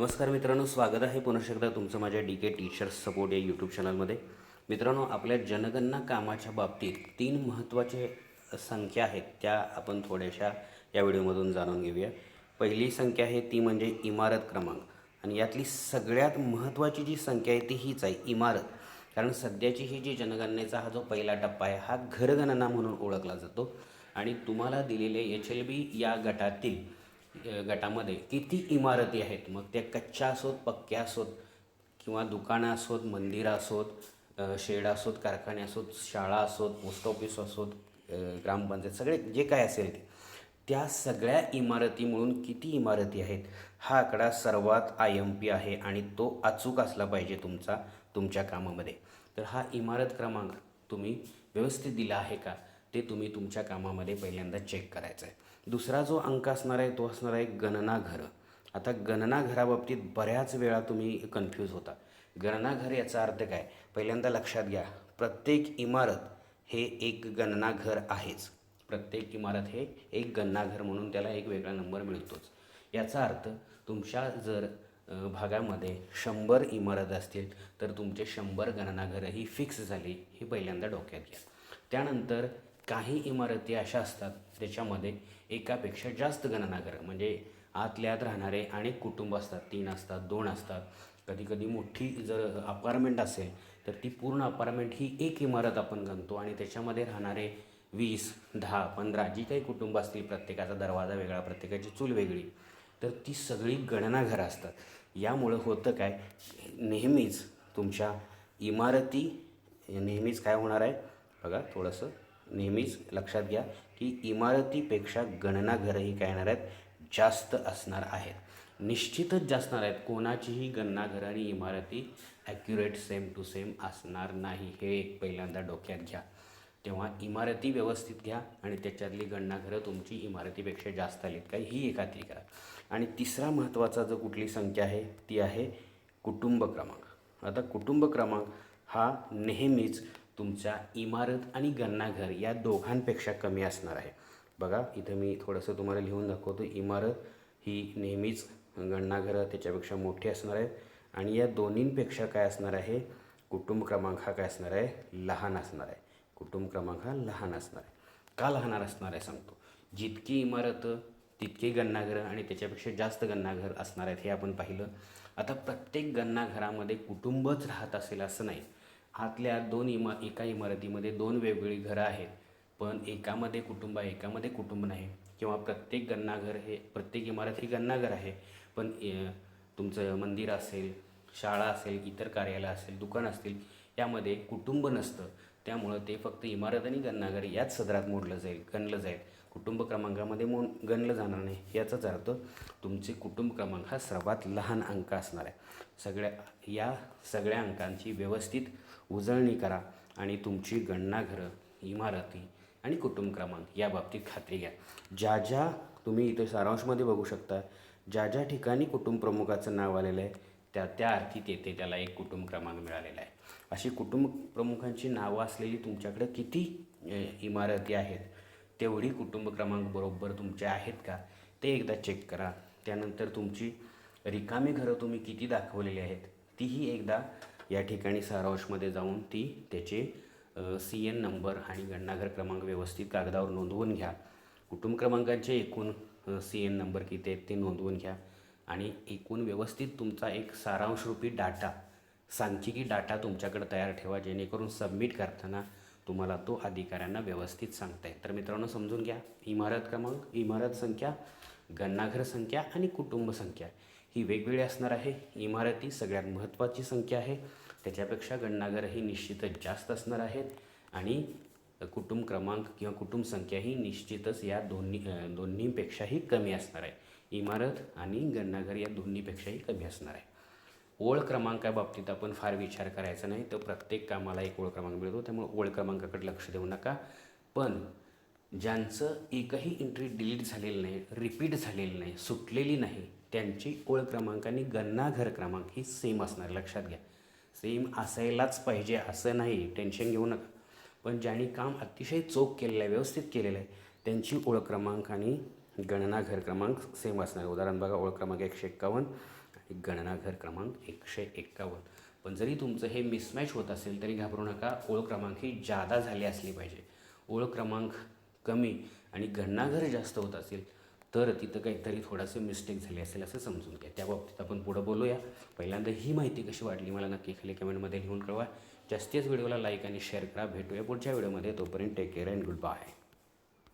नमस्कार मित्रांनो, स्वागत आहे पुन्हा एकदा तुमचं माझ्या DK टीचर्स सपोर्ट या यूट्यूब चॅनलमध्ये. मित्रांनो, आपल्या जनगणना कामाच्या बाबतीत 3 महत्त्वाचे संख्या आहेत, त्या आपण थोड्याशा या व्हिडिओमधून जाणून घेऊया. पहिली संख्या आहे ती म्हणजे इमारत क्रमांक, आणि यातली सगळ्यात महत्त्वाची जी संख्या आहे ती हीच आहे, इमारत. कारण सध्याची ही जी जनगणनेचा हा जो पहिला टप्पा आहे हा घरगणना म्हणून ओळखला जातो. आणि तुम्हाला दिलेले HLB या गटामध्ये किती इमारती आहेत, मग त्या कच्च्या असोत, पक्क्या असोत, किंवा दुकानं असोत, मंदिरं असोत, शेड असोत, कारखाने असोत, शाळा असोत, पोस्ट ऑफिस असोत, ग्रामपंचायत, सगळे जे काय असेल ते, त्या सगळ्या इमारती मिळून किती इमारती आहेत हा आकडा सर्वात IMP आहे आणि तो अचूक असला पाहिजे तुमच्या कामामध्ये. तर हा इमारत क्रमांक तुम्ही व्यवस्थित दिला आहे का ते तुम्ही तुमच्या कामामध्ये पहिल्यांदा चेक करायचं आहे. दुसरा जो अंक असणार आहे तो असणार आहे गणनाघर. आता गणनाघराबाबतीत बऱ्याच वेळा तुम्ही कन्फ्यूज होता. गणनाघर याचा अर्थ काय, पहिल्यांदा लक्षात घ्या, प्रत्येक इमारत हे एक गणनाघर आहेच. प्रत्येक इमारत हे एक गणनाघर म्हणून त्याला एक वेगळा नंबर मिळतोच. याचा अर्थ तुमच्या जर भागामध्ये 100 इमारत असतील तर तुमचे 100 गणनाघरही फिक्स झाली, हे पहिल्यांदा डोक्यात घ्या. त्यानंतर काही इमारती अशा असतात त्याच्यामध्ये एकापेक्षा जास्त गणनाघर, म्हणजे आतल्या आत राहणारे अनेक कुटुंब असतात, 3 असतात, 2 असतात. कधीकधी मोठी जर अपार्टमेंट असेल तर ती पूर्ण अपार्टमेंट ही एक इमारत आपण गणतो आणि त्याच्यामध्ये राहणारे 20, 10, 15 जी काही कुटुंब असतील, प्रत्येकाचा दरवाजा वेगळा, प्रत्येकाची चूल वेगळी, तर ती सगळी गणनाघरं असतात. यामुळं होतं काय, नेहमीच तुमच्या इमारती नेहमीच काय होणार आहे बघा, थोडंसं नेहमीच लक्षात घ्या की इमारतीपेक्षा गणनाघरही काय येणार आहेत, जास्त असणार आहेत. निश्चितच जास्त असणार आहेत. कोणाचीही गणनाघरं आणि इमारती ॲक्युरेट सेम टू सेम असणार नाही, हे एक पहिल्यांदा डोक्यात घ्या. तेव्हा इमारती व्यवस्थित घ्या आणि त्याच्यातली गणनाघरं तुमची इमारतीपेक्षा जास्त आलीत का ही एक खात्री करा. आणि तिसरा महत्त्वाचा जो कुठली संख्या आहे ती आहे कुटुंब क्रमांक. आता कुटुंब क्रमांक हा नेहमीच तुमच्या इमारत आणि गणनाघर या दोघांपेक्षा कमी असणार आहे. बघा इथं मी थोडंसं तुम्हाला लिहून दाखवतो. इमारत ही नेहमीच गणनाघरं त्याच्यापेक्षा मोठी असणार आहे आणि या दोन्हींपेक्षा काय असणार आहे, कुटुंब क्रमांक हा काय असणार आहे, लहान असणार आहे. कुटुंब क्रमांक हा लहान असणार आहे. का लहान असणार आहे सांगतो. जितकी इमारत तितके गणनाघरं आणि त्याच्यापेक्षा जास्त गणनाघर असणार आहेत हे आपण पाहिलं. आता प्रत्येक गणनाघरामध्ये कुटुंबच राहत असेल असं नाही. आतल्या एका इमारतीमध्ये 2 वेगवेगळी घरं आहेत, पण एकामध्ये कुटुंब आहे, एकामध्ये कुटुंब नाही. किंवा प्रत्येक इमारत ही गणनाघर आहे, पण तुमचं मंदिर असेल, शाळा असेल, इतर कार्यालय असेल, दुकान असतील, यामध्ये कुटुंब नसतं. त्यामुळं ते फक्त इमारत आणि गणनाघर याच सदरात गणलं जाईल. कुटुंब क्रमांकामध्ये गणलं जाणार नाही. याचाच अर्थ तुमचे कुटुंब क्रमांक हा सर्वात लहान अंक असणार आहे. या सगळ्या अंकांची व्यवस्थित उजळणी करा आणि तुमची गणनाघरं, इमारती आणि कुटुंब क्रमांक या बाबतीत खात्री घ्या. तुम्ही इथे सारांशमध्ये बघू शकता, ज्या ठिकाणी कुटुंब प्रमुखाचं नाव आलेलं आहे त्या अर्थी तेथे त्याला एक कुटुंब क्रमांक मिळालेला आहे. अशी कुटुंब प्रमुखांची नावं असलेली तुमच्याकडे किती इमारती आहेत, तेवढी कुटुंब क्रमांक बरोबर तुमचे आहेत का ते एकदा चेक करा. त्यानंतर तुमची रिकामी घरं तुम्ही किती दाखवलेली आहेत तीही एकदा या ठिकाणी सारांशमध्ये जाऊन त्याचे CN नंबर आणि गणनाघर क्रमांक व्यवस्थित कागदावर नोंदवून घ्या. कुटुंब क्रमांकाचे एकूण CN नंबर किती आहेत ते नोंदवून घ्या आणि एकूण व्यवस्थित तुमचा एक सारांशरूपी सांख्यिकी डाटा तुमच्याकडे तयार ठेवा, जेणेकरून सबमिट करताना तुम्हाला तो अधिकाऱ्यांना व्यवस्थित सांगता येईल. तर मित्रांनो, समजून घ्या, इमारत क्रमांक, इमारत संख्या, गणनाघर संख्या आणि कुटुंब संख्या ही वेगवेगळी असणार आहे. इमारती सगळ्यात महत्त्वाची संख्या आहे, त्याच्यापेक्षा गणनाघर ही निश्चितच जास्त असणार आहेत आणि कुटुंब क्रमांक किंवा कुटुंब संख्या ही निश्चितच या दोन्हीपेक्षाही कमी असणार आहे. इमारत आणि गणनाघर या दोन्हीपेक्षाही कमी असणार आहे. ओळ क्रमांकाबाबतीत आपण फार विचार करायचा नाही, तर प्रत्येक कामाला एक ओळ क्रमांक मिळतो, त्यामुळे ओळ क्रमांकाकडे लक्ष देऊ नका. पण ज्यांचं एकही एंट्री डिलीट झालेलं नाही, रिपीट झालेलं नाही, सुटलेली नाही, त्यांची ओळ क्रमांक आणि गणनाघर क्रमांक ही सेम असणार. लक्षात घ्या, सेम असायलाच पाहिजे असं नाही, टेन्शन घेऊ नका. पण ज्यांनी काम अतिशय चोख केलेलं आहे, व्यवस्थित केलेलं आहे, त्यांची ओळख क्रमांक आणि गणनाघर क्रमांक सेम असणार. उदाहरण बघा, ओळख क्रमांक 151 गणनाघर क्रमांक 151. पण जरी तुमचं हे मिसमॅच होत असेल तरी घाबरू नका. ओळ क्रमांक ही जादा झाली असली पाहिजे. ओळ क्रमांक कमी आणि गणनाघर जास्त होत असेल तर तिथं काहीतरी थोडासे मिस्टेक झाली असेल असं समजून घ्या. त्या बाबतीत आपण पुढं बोलूया. पहिल्यांदा ही माहिती कशी वाटली मला नक्की खाली कमेंटमध्ये लिहून कळवा. जास्तीच व्हिडिओला लाईक आणि शेअर करा. भेटूया पुढच्या व्हिडिओमध्ये. तोपर्यंत take care and good bye.